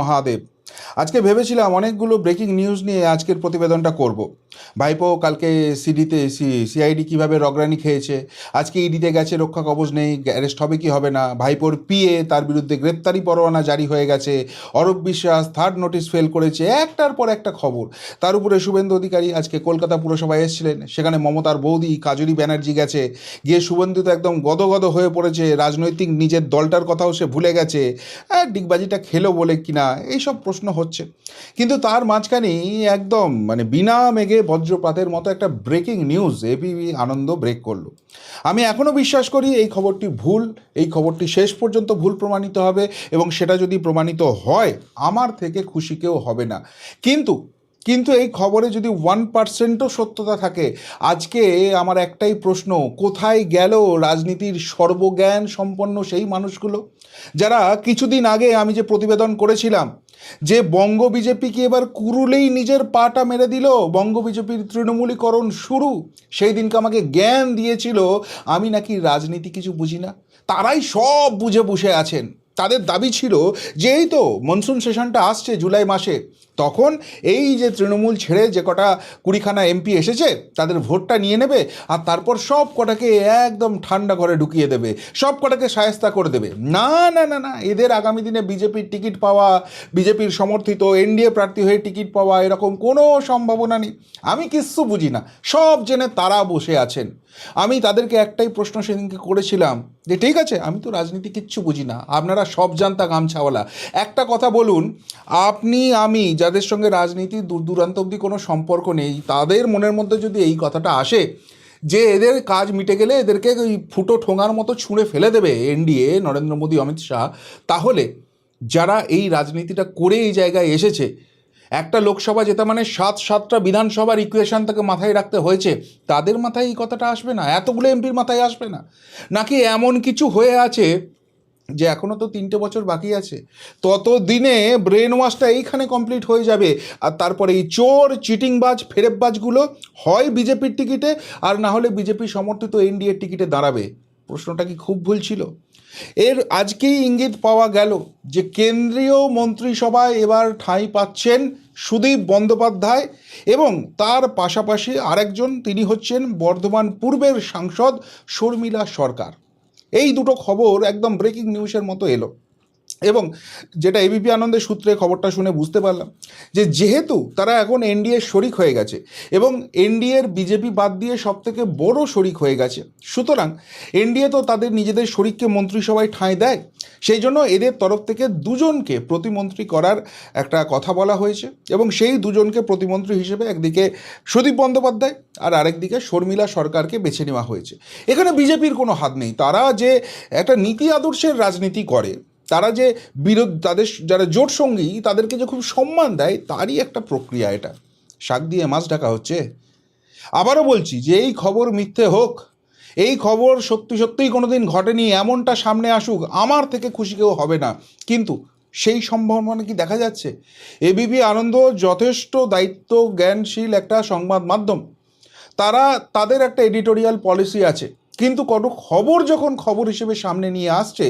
মহাদেব। আজকে ভেবেছিলাম অনেকগুলো ব্রেকিং নিউজ নিয়ে আজকের প্রতিবেদনটা করব। ভাইপো কালকে সিআইডি কিভাবে রগরানি খেয়েছে, আজকে ইডিতে গেছে, রক্ষা কবচ নেই, অ্যারেস্ট হবে কি হবে না, ভাইপোর পিএ তার বিরুদ্ধে গ্রেপ্তারি পরোয়ানা জারি হয়ে গেছে, Arup Biswas third notice fail করেছে, একটার পর একটা খবর। তার উপরে শুভেন্দু অধিকারী আজকে কলকাতা পুরসভায় এসেছিলেন, সেখানে মমতার বৌদি কাজরি ব্যানার্জি গেছে, গিয়ে শুভেন্দু তো একদম গদগদ হয়ে পড়েছে, রাজনৈতিক নিজের দলটার কথাও সে ভুলে গেছে, ডিগবাজিটা খেলো বলে কিনা এইসব প্রশ্ন হচ্ছে। কিন্তু তার মাঝখানেই একদম বিনা মেঘে বজ্রপাতের মতো একটা ব্রেকিং নিউজ এবিপি আনন্দ ব্রেক করলো। আমি এখনও বিশ্বাস করি এই খবরটি ভুল, এই খবরটি শেষ পর্যন্ত ভুল প্রমাণিত হবে, এবং সেটা যদি প্রমাণিত হয় আমার থেকে খুশি কেউ হবে না। কিন্তু কিন্তু এই খবরে যদি 1%ও সত্যতা থাকে, আজকে আমার একটাই প্রশ্ন, কোথায় গেল রাজনীতির সর্বজ্ঞান সম্পন্ন সেই মানুষগুলো যারা কিছুদিন আগে আমি যে প্রতিবেদন করেছিলাম যে বঙ্গ বিজেপি কি এবার কুরুলেই নিজের পাটা মেরে দিল, বঙ্গ বিজেপির তৃণমূলীকরণ শুরু, সেই দিনকে আমাকে জ্ঞান দিয়েছিল আমি নাকি রাজনীতি কিছু বুঝি না। তারাই সব বুঝে বসে আছেন। তাদের দাবি ছিল যে এই তো মনসুন সেশনটা আসছে জুলাই মাসে, তখন এই যে তৃণমূল ছেড়ে যে কটা 20খানা এমপি এসেছে তাদের ভোটটা নিয়ে নেবে, আর তারপর সব কটাকে একদম ঠান্ডা ঘরে ঢুকিয়ে দেবে, সব কটাকে শায়েস্তা করে দেবে। না না না না, এদের আগামী দিনে বিজেপির টিকিট পাওয়া, বিজেপির সমর্থিত এনডিএ প্রার্থী হয়ে টিকিট পাওয়া এরকম কোনো সম্ভাবনা নেই। আমি কিচ্ছু বুঝি না, সব জেনে তারা বসে আছেন। আমি তাদেরকে একটাই প্রশ্ন সেদিনকে করেছিলাম যে ঠিক আছে, আমি তো রাজনীতি কিচ্ছু বুঝি না, আপনারা সব জানতা গামছাওয়ালা, একটা কথা বলুন, আপনি আমি যাদের সঙ্গে রাজনীতির দূর দূরান্ত অবধি কোনো সম্পর্ক নেই, তাদের মনের মধ্যে যদি এই কথাটা আসে যে এদের কাজ মিটে গেলে এদেরকে ওই ফুটো ঠোঙার মতো ছুঁড়ে ফেলে দেবে এনডিএ, নরেন্দ্র মোদী, অমিত শাহ, তাহলে যারা এই রাজনীতিটা করে এই জায়গায় এসেছে, একটা লোকসভা জেতা মানে 7টা বিধানসভার ইকুয়েশন তাকে মাথায় রাখতে হয়েছে, তাদের মাথায় এই কথাটা আসবে না? এতগুলো এমপির মাথায় আসবে না? নাকি এমন কিছু হয়ে আছে যে এখনও তো 3টে বছর বাকি আছে, তত দিনে ব্রেন ওয়াশটা এইখানে কমপ্লিট হয়ে যাবে, আর তারপরে এই চোর চিটিংবাজ ফেরেববাজগুলো হয় বিজেপির টিকিটে আর না হলে বিজেপি সমর্থিত এনডিএর টিকিটে দাঁড়াবে? প্রশ্নটা কি খুব ভুল ছিল? এর আজকেই ইঙ্গিত পাওয়া গেল যে কেন্দ্রীয় মন্ত্রিসভায় এবার ঠাঁই পাচ্ছেন সুদীপ বন্দ্যোপাধ্যায়, এবং তার পাশাপাশি আরেকজন, তিনি হচ্ছেন বর্ধমান পূর্বের সাংসদ শর্মিলা সরকার। এই দুটো খবর একদম ব্রেকিং নিউজের মতো এলো, এবং যেটা এবিপি আনন্দের সূত্রে খবরটা শুনে বুঝতে পারলাম যে যেহেতু তারা এখন এনডিএর শরিক হয়ে গেছে এবং এনডিএর বিজেপি বাদ দিয়ে সবথেকে বড় শরিক হয়ে গেছে, সুতরাং এনডিএ তো তাদের নিজেদের শরিককে মন্ত্রিসভায় ঠাঁই দেয়, সেই জন্য এদের তরফ থেকে দুজনকে প্রতিমন্ত্রী করার একটা কথা বলা হয়েছে, এবং সেই দুজনকে প্রতিমন্ত্রী হিসেবে একদিকে সুদীপ বন্দ্যোপাধ্যায় আর আরেকদিকে শর্মিলা সরকারকে বেছে নেওয়া হয়েছে। এখানে বিজেপির কোনো হাত নেই। তারা যে একটা নীতি আদর্শের রাজনীতি করে, তারা যে তাদের যারা জোট সঙ্গী তাদেরকে যে খুব সম্মান দেয়, তারই একটা প্রক্রিয়া এটা। শাক দিয়ে মাছ ঢাকা হচ্ছে। আবারও বলছি যে এই খবর মিথ্যে হোক, এই খবর সত্যি সত্যিই কোনো দিন ঘটেনি এমনটা সামনে আসুক, আমার থেকে খুশি কেউ হবে না, কিন্তু সেই সম্ভাবনা কি দেখা যাচ্ছে? এবিপি আনন্দ যথেষ্ট দায়িত্ব জ্ঞানশীল একটা সংবাদ মাধ্যম, তারা তাদের একটা এডিটোরিয়াল পলিসি আছে, কিন্তু কোনো খবর যখন খবর হিসেবে সামনে নিয়ে আসছে,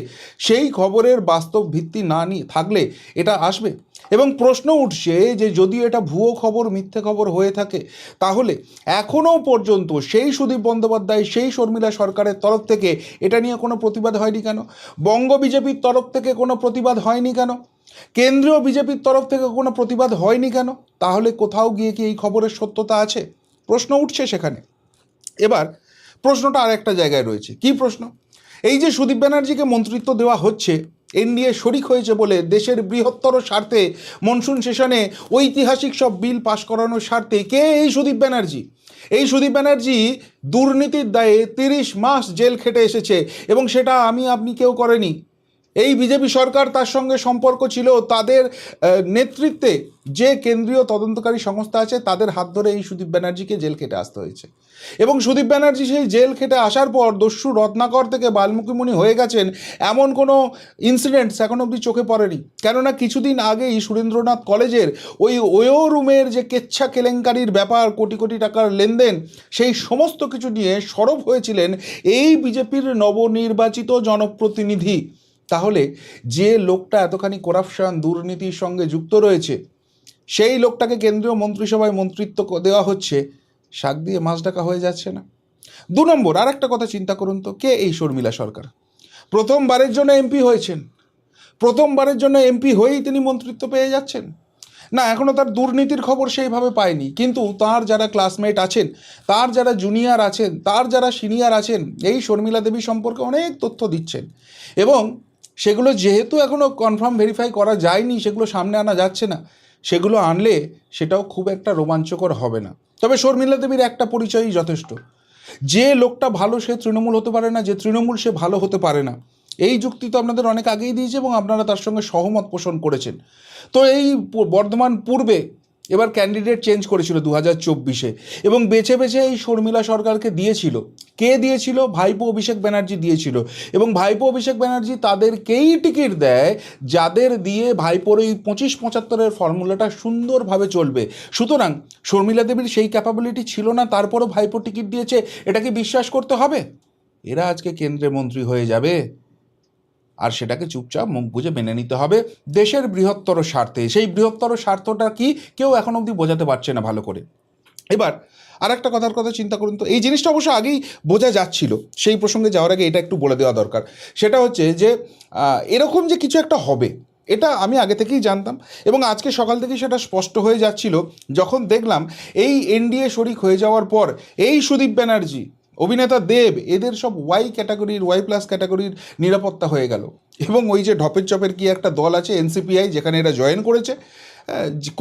সেই খবরের বাস্তব ভিত্তি না নিয়ে থাকলে এটা আসবে। এবং প্রশ্ন উঠছে যে যদি এটা ভুয়ো খবর, মিথ্যে খবর হয়ে থাকে, তাহলে এখনও পর্যন্ত সেই সুদীপ বন্দ্যোপাধ্যায়, সেই শর্মিলা সরকারের তরফ থেকে এটা নিয়ে কোনো প্রতিবাদ হয়নি কেন? বঙ্গ বিজেপির তরফ থেকে কোনো প্রতিবাদ হয়নি কেন? কেন্দ্রীয় বিজেপির তরফ থেকে কোনো প্রতিবাদ হয়নি কেন? তাহলে কোথাও গিয়ে কি এই খবরের সত্যতা আছে? প্রশ্ন উঠছে সেখানে। এবার প্রশ্নটা আর একটা জায়গায় রয়েছে। কি প্রশ্ন? এই যে সুদীপ ব্যানার্জিকে মন্ত্রিত্ব দেওয়া হচ্ছে, এনডিএ শরিক হয়েছে বলে দেশের বৃহত্তর স্বার্থে মনসুন সেশনে ঐতিহাসিক সব বিল পাশ করানোর স্বার্থে, কে এই সুদীপ ব্যানার্জি? এই সুদীপ ব্যানার্জি দুর্নীতির দায়ে 30 মাস জেল খেটে এসেছে, এবং সেটা আমি আপনি কেউ করেনি। এই বিজেপি সরকার, তার সঙ্গে সম্পর্ক ছিল, তাদের নেতৃত্বে যে কেন্দ্রীয় তদন্তকারী সংস্থা আছে তাদের হাত ধরে এই সুদীপ ব্যানার্জিকে জেল খেটে আসতে হয়েছে, এবং সুদীপ ব্যানার্জি সেই জেল খেটে আসার পর দস্যু রত্নাকর থেকে বাল্মীকিমণি হয়ে গেছেন এমন কোনো ইনসিডেন্টস এখন অবধি চোখে পড়েনি। কেননা কিছুদিন আগেই সুরেন্দ্রনাথ কলেজের ওই ওয়ো রুমের যে কেচ্ছা কেলেঙ্কারির ব্যাপার, কোটি কোটি টাকার লেনদেন, সেই সমস্ত কিছু নিয়ে সরব হয়েছিলেন এই বিজেপির নবনির্বাচিত জনপ্রতিনিধি তাহলে যে লোকটা এতখানি করাপশন দুর্নীতির সঙ্গে যুক্ত রয়েছে সেই লোকটাকে কেন্দ্রীয় মন্ত্রিসভায় মন্ত্রিত্ব দেওয়া হচ্ছে, শাক দিয়ে মাছ ঢাকা হয়ে যাচ্ছে না? 2 নম্বর আর একটা কথা চিন্তা করুন তো, কে এই শর্মিলা সরকার? প্রথমবারের জন্য এমপি হয়েছেন, প্রথমবারের জন্য এমপি হয়েই তিনি মন্ত্রিত্ব পেয়ে যাচ্ছেন না? এখনও তার দুর্নীতির খবর সেইভাবে পায়নি, কিন্তু তার যারা ক্লাসমেট আছেন, তার যারা জুনিয়র আছেন, তার যারা সিনিয়র আছেন, এই শর্মিলা দেবী সম্পর্কে অনেক তথ্য দিচ্ছেন, এবং সেগুলো যেহেতু এখনও কনফার্ম ভেরিফাই করা যায়নি, সেগুলো সামনে আনা যাচ্ছে না, সেগুলো আনলে সেটাও খুব একটা রোমাঞ্চকর হবে না। তবে শর্মিলা দেবীর একটা পরিচয়ই যথেষ্ট, যে লোকটা ভালো সে তৃণমূল হতে পারে না, যে তৃণমূল সে ভালো হতে পারে না। এই যুক্তি তো আপনাদের অনেক আগেই দিয়েছে এবং আপনারা তার সঙ্গে সহমত পোষণ করেছেন। তো এই বর্ধমান পূর্বে এবার ক্যান্ডিডেট চেঞ্জ করেছিল 2024-এ, এবং বেছে বেছে এই শর্মিলা সরকারকে দিয়েছিল। কে দিয়েছিল? ভাইপো অভিষেক ব্যানার্জি দিয়েছিল, এবং ভাইপো অভিষেক ব্যানার্জি তাদেরকেই টিকিট দেয় যাদের দিয়ে ভাইপোর এই 25-75-এর ফর্মুলাটা সুন্দরভাবে চলবে। সুতরাং শর্মিলা দেবীর সেই ক্যাপাবিলিটি ছিল না, তারপরও ভাইপো টিকিট দিয়েছে, এটা কি বিশ্বাস করতে হবে? এরা আজকে কেন্দ্রের মন্ত্রী হয়ে যাবে, আর সেটাকে চুপচাপ মুখ বুজে মেনে নিতে হবে দেশের বৃহত্তর স্বার্থে। সেই বৃহত্তর স্বার্থটা কি কেউ এখন অবধি বোঝাতে পারছে না ভালো করে। এবার আর একটা কথার কথা চিন্তা করুন তো, এই জিনিসটা অবশ্য আগেই বোঝা যাচ্ছিল, সেই প্রসঙ্গে যাওয়ার আগে এটা একটু বলে দেওয়া দরকার। সেটা হচ্ছে যে এরকম যে কিছু একটা হবে, এটা আমি আগে থেকেই জানতাম, এবং আজকে সকাল থেকেই সেটা স্পষ্ট হয়ে যাচ্ছিল যখন দেখলাম এই এনডিএ শরিক হয়ে যাওয়ার পর এই সুদীপ ব্যানার্জি, অভিনেতা দেব, এদের সব ওয়াই ক্যাটাগরির, ওয়াই প্লাস ক্যাটাগরির নিরাপত্তা হয়ে গেল। এবং ওই যে ঢপের চপের কি একটা দল আছে এনসিপিআই, যেখানে এরা জয়েন করেছে,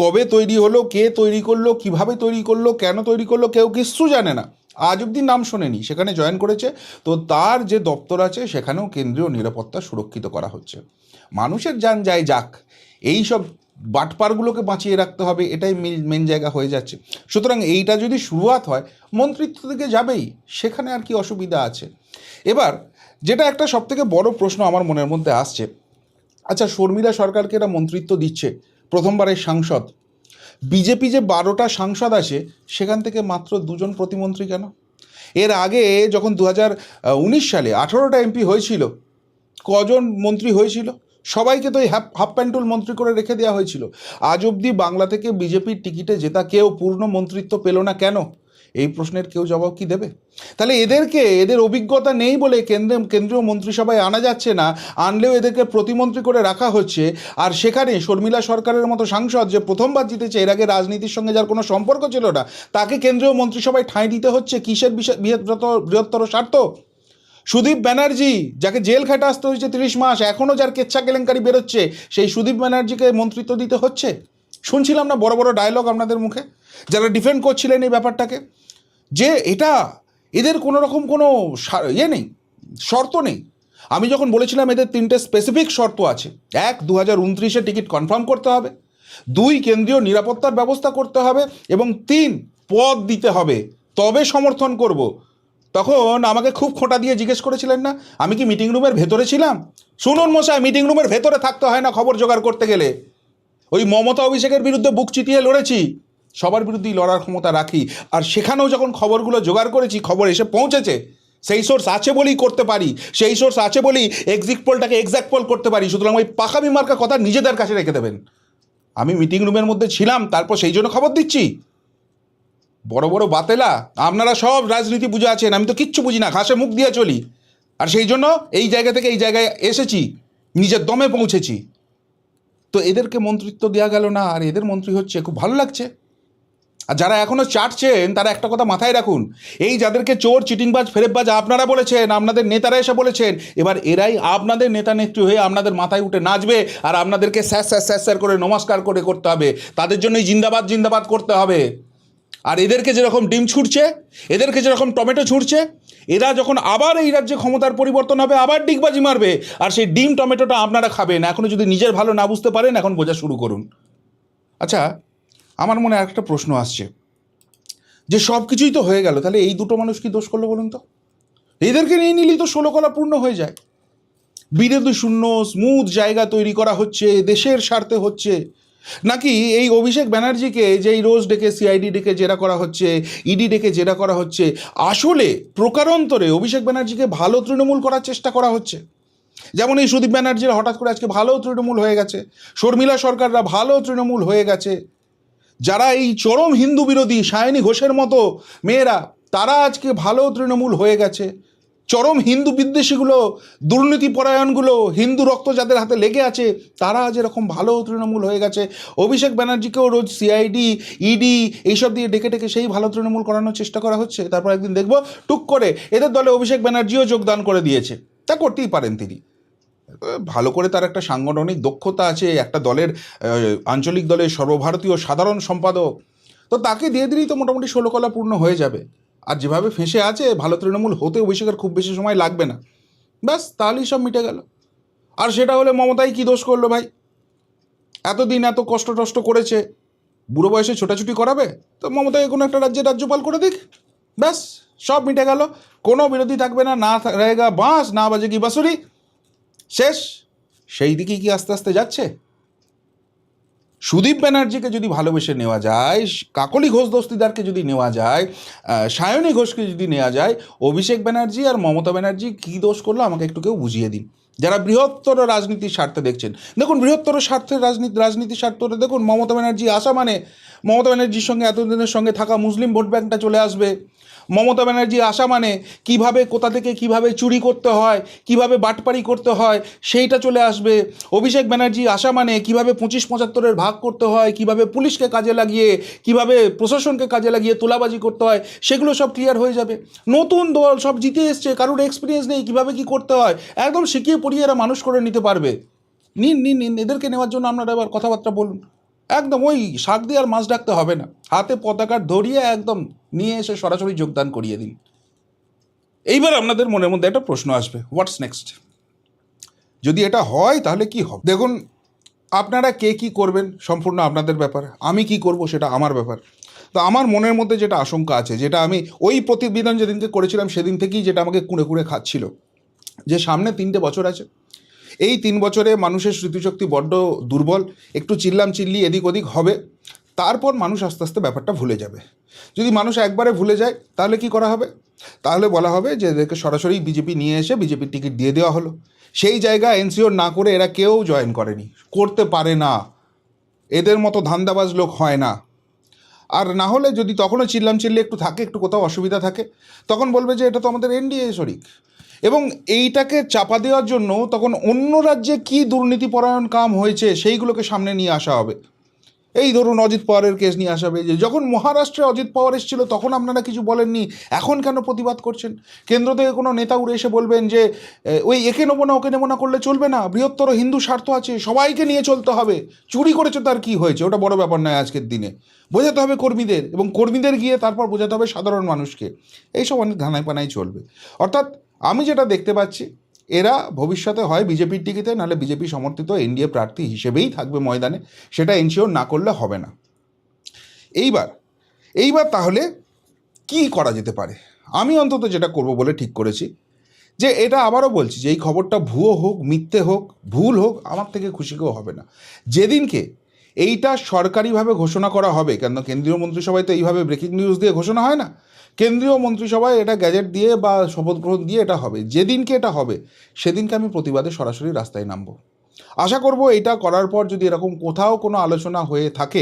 কবে তৈরি হলো, কে তৈরি করলো, কিভাবে তৈরি করলো, কেন তৈরি করলো, কেউ কিচ্ছু জানে না, আজ অব্দি নাম শোনেনি, সেখানে জয়েন করেছে। তো তার যে দপ্তর আছে সেখানেও কেন্দ্রীয় নিরাপত্তা সুরক্ষিত করা হচ্ছে। মানুষের যান যায় যাক, এই সব বাটপারগুলোকে বাঁচিয়ে রাখতে হবে, এটাই মেন জায়গা হয়ে যাচ্ছে। সুতরাং এইটা যদি শুরুয়াত হয়, মন্ত্রিত্ব থেকে যাবেই, সেখানে আর কি অসুবিধা আছে? এবার যেটা একটা সবথেকে বড় প্রশ্ন আমার মনের মধ্যে আসছে, আচ্ছা শর্মিলা সরকারকে এরা মন্ত্রিত্ব দিচ্ছে, প্রথমবারের সাংসদ, বিজেপি যে 12টা সাংসদ আছে সেখান থেকে মাত্র 2জন প্রতিমন্ত্রী কেন? এর আগে যখন 2019 সালে 18টা এমপি হয়েছিল, কজন মন্ত্রী হয়েছিল? সবাইকে তো এই হাফ প্যান্টুল মন্ত্রী করে রেখে দেওয়া হয়েছিল। আজ অবধি বাংলা থেকে বিজেপির টিকিটে জেতা কেউ পূর্ণ মন্ত্রিত্ব পেল না কেন? এই প্রশ্নের কেউ জবাব কি দেবে? তাহলে এদেরকে, এদের অভিজ্ঞতা নেই বলে কেন্দ্রীয় মন্ত্রিসভায় আনা যাচ্ছে না, আনলেও এদেরকে প্রতিমন্ত্রী করে রাখা হচ্ছে। আর সেখানে শর্মিলা সরকারের মতো সাংসদ, যে প্রথমবার জিতেছে, এর আগে রাজনীতির সঙ্গে যার কোনো সম্পর্ক ছিল না, তাকে কেন্দ্রীয় মন্ত্রিসভায় ঠাঁই দিতে হচ্ছে কিসের বৃহত্তর স্বার্থ? সুদীপ ব্যানার্জি, যাকে জেল খেটে আসতে হয়েছে 30 মাস, এখনও যার কেচ্ছা কেলেঙ্কারি বেরোচ্ছে, সেই সুদীপ ব্যানার্জিকে মন্ত্রিত্ব দিতে হচ্ছে। শুনছিলাম না বড় বড় ডায়লগ আপনাদের মুখে, যারা ডিফেন্ড করছিলেন এই ব্যাপারটাকে, যে এটা এদের কোনো রকম কোনো নেই, শর্ত নেই। আমি যখন বলেছিলাম এদের 3টে স্পেসিফিক শর্ত আছে: 1, 2029-এ টিকিট কনফার্ম করতে হবে; 2, কেন্দ্রীয় নিরাপত্তার ব্যবস্থা করতে হবে; এবং 3, পদ দিতে হবে, তবে সমর্থন করব। তখন আমাকে খুব খোঁটা দিয়ে জিজ্ঞেস করেছিলেন না, আমি কি মিটিং রুমের ভেতরে ছিলাম? শুনুন মশাই, মিটিং রুমের ভেতরে থাকতে হয় না খবর জোগাড় করতে গেলে। ওই মমতা অভিষেকের বিরুদ্ধে বুক চিতিয়ে লড়েছি, সবার বিরুদ্ধেই লড়ার ক্ষমতা রাখি, আর সেখানেও যখন খবরগুলো জোগাড় করেছি, খবর এসে পৌঁছেছে, সেই সোর্স আছে বলেই করতে পারি, সেই সোর্স আছে বলেই এক্সিট পোলটাকে এক্সাক্ট পোল করতে পারি। সুতরাং ওই পাকামি মার্কা কথা নিজেদের কাছে রেখে দেবেন। আমি মিটিং রুমের মধ্যে ছিলাম, তারপর সেই জন্য খবর দিচ্ছি। বড় বড় বাতেলা, আপনারা সব রাজনীতি বুঝে আছেন, আমি তো কিচ্ছু বুঝি না, ঘাসে মুখ দিয়ে চলি, আর সেই জন্য এই জায়গা থেকে এই জায়গায় এসেছি, নিজের দমে পৌঁছেছি। তো এদেরকে মন্ত্রিত্ব দেওয়া গেল না, আর এদের মন্ত্রী হচ্ছে, খুব ভালো লাগছে। আর যারা এখনও চাটছেন তারা একটা কথা মাথায় রাখুন, এই যাদেরকে চোর, চিটিংবাজ, ফেরেববাজ আপনারা বলেছেন, আপনাদের নেতারা এসে বলেছেন, এবার এরাই আপনাদের নেতা নেত্রী হয়ে আপনাদের মাথায় উঠে নাচবে, আর আপনাদেরকে স্যার স্যার স্যার স্যার করে নমস্কার করে করতে হবে, তাদের জন্যই জিন্দাবাদ জিন্দাবাদ করতে হবে। আর এদেরকে যেরকম ডিম ছুটছে, এদেরকে যেরকম টমেটো ছুটছে, এরা যখন আবার এই রাজ্যে ক্ষমতার পরিবর্তন হবে, আবার ডিগবাজি মারবে, আর সেই ডিম টমেটোটা আপনারা খাবেন। এখনও যদি নিজের ভালো না বুঝতে পারেন, এখন বোঝা শুরু করুন। আচ্ছা, আমার মনে একটা প্রশ্ন আসছে, যে সব কিছুই তো হয়ে গেল, তাহলে এই দুটো মানুষ কি দোষ করলো বলুন তো? এদেরকে নিয়ে নিলেই তো 16 কলা পূর্ণ হয়ে যায়। বিরোধী শূন্য স্মুথ জায়গা তৈরি করা হচ্ছে, দেশের স্বার্থে হচ্ছে, নাকি এই অভিষেক ব্যানার্জিকে যেই রোজ ডেকে সিআইডি ডেকে জেরা করা হচ্ছে, ইডি ডেকে জেরা করা হচ্ছে, আসলে প্রকারান্তরে অভিষেক ব্যানার্জিকে ভালো তৃণমূল করার চেষ্টা করা হচ্ছে? যেমন এই সুদীপ ব্যানার্জিরা হঠাৎ করে আজকে ভালো তৃণমূল হয়ে গেছে, শর্মিলা সরকাররা ভালো তৃণমূল হয়ে গেছে, যারা এই চরম হিন্দু বিরোধী সায়নী ঘোষের মতো মেয়েরা তারা আজকে ভালো তৃণমূল হয়ে গেছে, চরম হিন্দু বিদ্বেষীগুলো, দুর্নীতিপরায়ণগুলো, হিন্দু রক্ত যাদের হাতে লেগে আছে তারা আজ এরকম ভালো তৃণমূল হয়ে গেছে। অভিষেক ব্যানার্জিকেও রোজ সিআইডি ইডি এইসব দিয়ে ডেকে ডেকে সেই ভালো তৃণমূল করানোর চেষ্টা করা হচ্ছে। তারপর একদিন দেখব টুক করে এদের দলে অভিষেক ব্যানার্জিও যোগদান করে দিয়েছে। তা করতেই পারেন তিনি, ভালো করে তার একটা সাংগঠনিক দক্ষতা আছে, একটা দলের আঞ্চলিক দলের সর্বভারতীয় সাধারণ সম্পাদক, তো তাকে দিয়ে দিলেই তো মোটামুটি 16 কলা পূর্ণ হয়ে যাবে। আর যেভাবে ফেঁসে আছে ভালো তৃণমূল হতে অভিষেকের খুব বেশি সময় লাগবে না, ব্যাস তাহলেই সব মিটে গেল। আর সেটা হলে মমতাই কী দোষ করলো ভাই? এতদিন এত কষ্ট টষ্ট করেছে, বুড়ো বয়সে ছোটাছুটি করাবে? তো মমতাকে কোনো একটা রাজ্যের রাজ্যপাল করে দিক, ব্যাস সব মিটে গেল। কোনো বিরোধী থাকবে না, না रहेगा বাঁশ না বাজেগি বাঁশুরি, শেষ। সেই দিকেই কি আস্তে আস্তে যাচ্ছে? সুদীপ ব্যানার্জিকে যদি ভালোবেসে নেওয়া যায়, কাকলি ঘোষ দস্তিদারকে যদি নেওয়া যায়, সায়নী ঘোষকে যদি নেওয়া যায়, অভিষেক ব্যানার্জি আর মমতা ব্যানার্জি কী দোষ করলো আমাকে একটু কেউ বুঝিয়ে দিন, যারা বৃহত্তর রাজনীতির স্বার্থে দেখছেন। দেখুন বৃহত্তর স্বার্থের রাজনীতির স্বার্থে দেখুন, মমতা ব্যানার্জি আসা মানে মমতা ব্যানার্জির সঙ্গে এতদিনের সঙ্গে থাকা মুসলিম ভোট ব্যাঙ্কটা চলে আসবে। মমতা ব্যানার্জি আসা মানে কিভাবে কোথা থেকে কিভাবে চুরি করতে হয়, কিভাবে বাটপারি করতে হয় সেইটা চলে আসবে। অভিষেক ব্যানার্জি আসা মানে কিভাবে 25-75-এর ভাগ করতে হয়, কিভাবে পুলিশকে কাজে লাগিয়ে, কিভাবে প্রশাসনকে কাজে লাগিয়ে তোলাবাজি করতে হয়, সেগুলো সব ক্লিয়ার হয়ে যাবে। নতুন দল সব জিতে এসছে, কারোর এক্সপিরিয়েন্স নেই কিভাবে কি করতে হয়, একদম শিখিয়ে পড়িয়ে এরা মানুষ করে নিতে পারবে। নিন নিন নিন, এদেরকে নেওয়ার জন্য আপনারা এবার কথাবার্তা বলুন। একদম ওই শাক দিয়ে আর মাছ ডাকতে হবে না, হাতে পতাকা ধরিয়ে একদম নিয়ে এসে সরাসরি যোগদান করিয়ে দিন। এইবার আপনাদের মনের মধ্যে একটা প্রশ্ন আসবে, হোয়াটস নেক্সট? যদি এটা হয় তাহলে কি হবে? দেখুন, আপনারা কে কী করবেন সম্পূর্ণ আপনাদের ব্যাপার, আমি কি করব সেটা আমার ব্যাপার। তো আমার মনের মধ্যে যেটা আশঙ্কা আছে, যেটা আমি ওই প্রতিবেদন যেদিনকে করেছিলাম সেদিন থেকেই যেটা আমাকে কুঁড়ে কুঁড়ে খাচ্ছিল, যে সামনে 3টে বছর আছে, এই 3 বছরে মানুষের স্মৃতিশক্তি বড্ড দুর্বল, একটু চিল্লাম চিল্লি এদিক ওদিক হবে, তারপর মানুষ আস্তে আস্তে ব্যাপারটা ভুলে যাবে। যদি মানুষ একবারে ভুলে যায় তাহলে কি করা হবে? তাহলে বলা হবে যে এদেরকে সরাসরি বিজেপি নিয়ে এসে বিজেপির টিকিট দিয়ে দেওয়া হলো। সেই জায়গা এনসিওর না করে এরা কেউ জয়েন করেনি, করতে পারে না, এদের মতো ধান্দাবাজ লোক হয় না। আর না হলে যদি তখনও চিল্লাম চিল্লি একটু থাকে, একটু কোথাও অসুবিধা থাকে, তখন বলবে যে এটা তো আমাদের এনডিএ শরিক, এবং এইটাকে চাপা দেওয়ার জন্য তখন অন্য রাজ্যে কী দুর্নীতিপরায়ণ কাম হয়েছে সেইগুলোকে সামনে নিয়ে আসা হবে। এই ধরুন অজিত পাওয়ারের কেস নিয়ে আসাবে, যে যখন মহারাষ্ট্রে অজিত পাওয়ার এসেছিল তখন আপনারা কিছু বলেননি, এখন কেন প্রতিবাদ করছেন? কেন্দ্র থেকে কোনো নেতা উড়ে এসে বলবেন যে ওই একে নেবো না ওকে নেবো না করলে চলবে না, বৃহত্তর হিন্দু স্বার্থ আছে, সবাইকে নিয়ে চলতে হবে, চুরি করেছে তার কি হয়েছে, ওটা বড় ব্যাপার নয় আজকের দিনে। বোঝাতে হবে কর্মীদের, এবং কর্মীদের গিয়ে তারপর বোঝাতে হবে সাধারণ মানুষকে। এইসব অনেক ধানায় পানায় চলবে। অর্থাৎ আমি যেটা দেখতে পাচ্ছি, এরা ভবিষ্যতে হয় বিজেপির টিকিটে, নাহলে বিজেপি সমর্থিত এনডিএ প্রার্থী হিসেবেই থাকবে ময়দানে, সেটা এনশিওর না করলে হবে না। এইবার তাহলে কি করা যেতে পারে? আমি অন্তত যেটা করব বলে ঠিক করেছি, যে এটা আবারও বলছি যে এই খবরটা ভুয়ো হোক, মিথ্যে হোক, ভুল হোক, আমার থেকে খুশি কেউ হবে না। যেদিনকে এইটা সরকারিভাবে ঘোষণা করা হবে, কেন কেন্দ্রীয় মন্ত্রিসভায় তো এইভাবে ব্রেকিং নিউজ দিয়ে ঘোষণা হয় না, কেন্দ্রীয় মন্ত্রিসভায় এটা গ্যাজেট দিয়ে বা শপথ গ্রহণ দিয়ে এটা হবে, যেদিনকে এটা হবে সেদিনকে আমি প্রতিবাদে সরাসরি রাস্তায় নামব। আশা করব এটা করার পর যদি এরকম কোথাও কোনো আলোচনা হয়ে থাকে,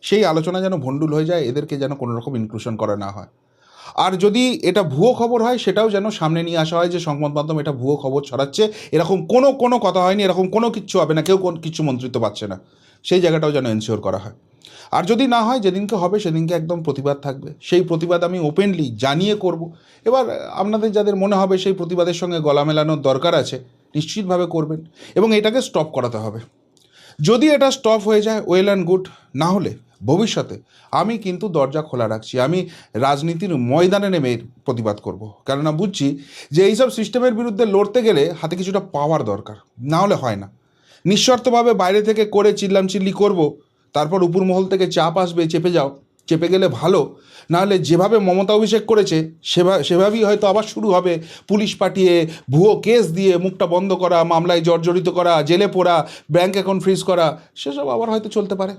সেই আলোচনা যেন ভণ্ডুল হয়ে যায়, এদেরকে যেন কোনো রকম ইনক্লুশন করা না হয়। আর যদি এটা ভুয়ো খবর হয় সেটাও যেন সামনে নিয়ে আসা হয় যে সংবাদ মাধ্যম এটা ভুয়ো খবর ছড়াচ্ছে, এরকম কোনো কথা হয়নি, এরকম কোনো কিচ্ছু হবে না, কেউ কিছু মন্ত্রিত্ব পাচ্ছে না, সেই জায়গাটাও যেন এনশিওর করা হয়। আর যদি না হয়, যেদিনকে হবে সেদিনকে একদম প্রতিবাদ থাকবে, সেই প্রতিবাদ আমি ওপেনলি জানিয়ে করব। এবার আপনাদের যাদের মনে হবে সেই প্রতিবাদের সঙ্গে গলা মেলানোর দরকার আছে, নিশ্চিতভাবে করবেন, এবং এটাকে স্টপ করাতে হবে। যদি এটা স্টপ হয়ে যায় ওয়েল অ্যান্ড গুড, না হলে ভবিষ্যতে আমি কিন্তু দরজা খোলা রাখছি, আমি রাজনীতির ময়দানে নেমে প্রতিবাদ করব। কেননা বুঝছি যে এইসব সিস্টেমের বিরুদ্ধে লড়তে গেলে হাতে কিছুটা পাওয়ার দরকার, না হলে হয় না। নিঃশর্তভাবে বাইরে থেকে করে চিল্লাম চিল্লি করব, তারপর উপর মহল থেকে চাপ আসবে, চেপে যাও, চেপে গেলে ভালো, নাহলে যেভাবে মমতা অভিষেক করেছে সেভাবেই হয়তো আবার শুরু হবে পুলিশ পাঠিয়ে, ভুয়ো কেস দিয়ে মুখটা বন্ধ করা, মামলায় জর্জরিত করা, জেলে পোড়া, ব্যাঙ্ক অ্যাকাউন্ট ফ্রিজ করা, সেসব আবার হয়তো চলতে পারে।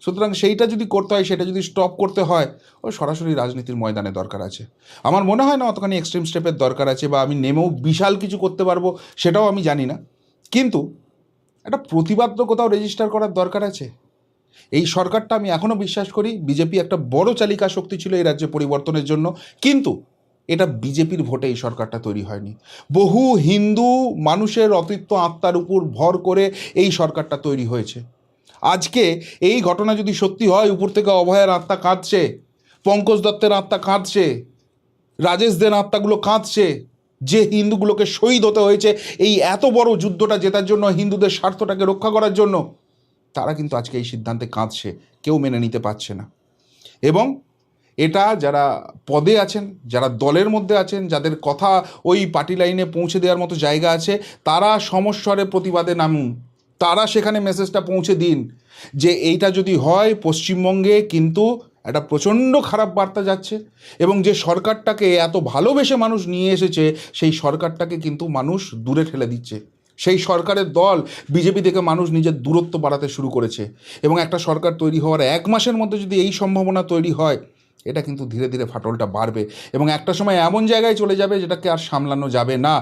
সুতরাং সেইটা যদি করতে হয়, সেটা যদি স্টপ করতে হয়, ও সরাসরি রাজনীতির ময়দানে দরকার আছে। আমার মনে হয় না অতখানি এক্সট্রিম স্টেপের দরকার আছে, বা আমি নেমেও বিশাল কিছু করতে পারবো সেটাও আমি জানি না। কিন্তু একটা প্রতিবাদ তো কোথাও রেজিস্টার করার দরকার আছে। এই সরকারটা, আমি এখনও বিশ্বাস করি বিজেপি একটা বড় চালিকা শক্তি ছিল এই রাজ্যে পরিবর্তনের জন্য, কিন্তু এটা বিজেপির ভোটে এই সরকারটা তৈরি হয়নি। বহু হিন্দু মানুষের অতৃপ্ত আত্মার উপর ভর করে এই সরকারটা তৈরি হয়েছে। আজকে এই ঘটনা যদি সত্যি হয়, উপর থেকে অভয়ের আত্মা কাঁদছে, পঙ্কজ দত্তের আত্মা কাঁদছে, রাজেশ দের আত্মাগুলো কাঁদছে, যে হিন্দুগুলোকে শহীদ হতে হয়েছে এই এত বড় যুদ্ধটা জেতার জন্য, হিন্দুদের স্বার্থটাকে রক্ষা করার জন্য, তারা কিন্তু আজকে এই সিদ্ধান্তে কাঁদছে, কেউ মেনে নিতে পারছে না। এবং এটা যারা পদে আছেন, যারা দলের মধ্যে আছেন, যাদের কথা ওই পার্টি লাইনে পৌঁছে দেওয়ার মতো জায়গা আছে, তারা সমস্বরে প্রতিবাদে নামুন, তারা সেখানে মেসেজটা পৌঁছে দিন যে এইটা যদি হয় পশ্চিমবঙ্গে কিন্তু একটা প্রচণ্ড খারাপ বার্তা যাচ্ছে, এবং যে সরকারটাকে এত ভালোবেসে মানুষ নিয়ে এসেছে সেই সরকারটাকে কিন্তু মানুষ দূরে ঠেলে দিচ্ছে। সেই সরকারের দল বিজেপি থেকে মানুষ নিজের দূরত্ব বাড়াতে শুরু করেছে, এবং একটা সরকার তৈরি হওয়ার 1 মাসের মধ্যে যদি এই সম্ভাবনা তৈরি হয়, এটা কিন্তু ধীরে ধীরে ফাটলটা বাড়বে এবং একটা সময় এমন জায়গায় চলে যাবে যেটাকে আর সামলানো যাবে না।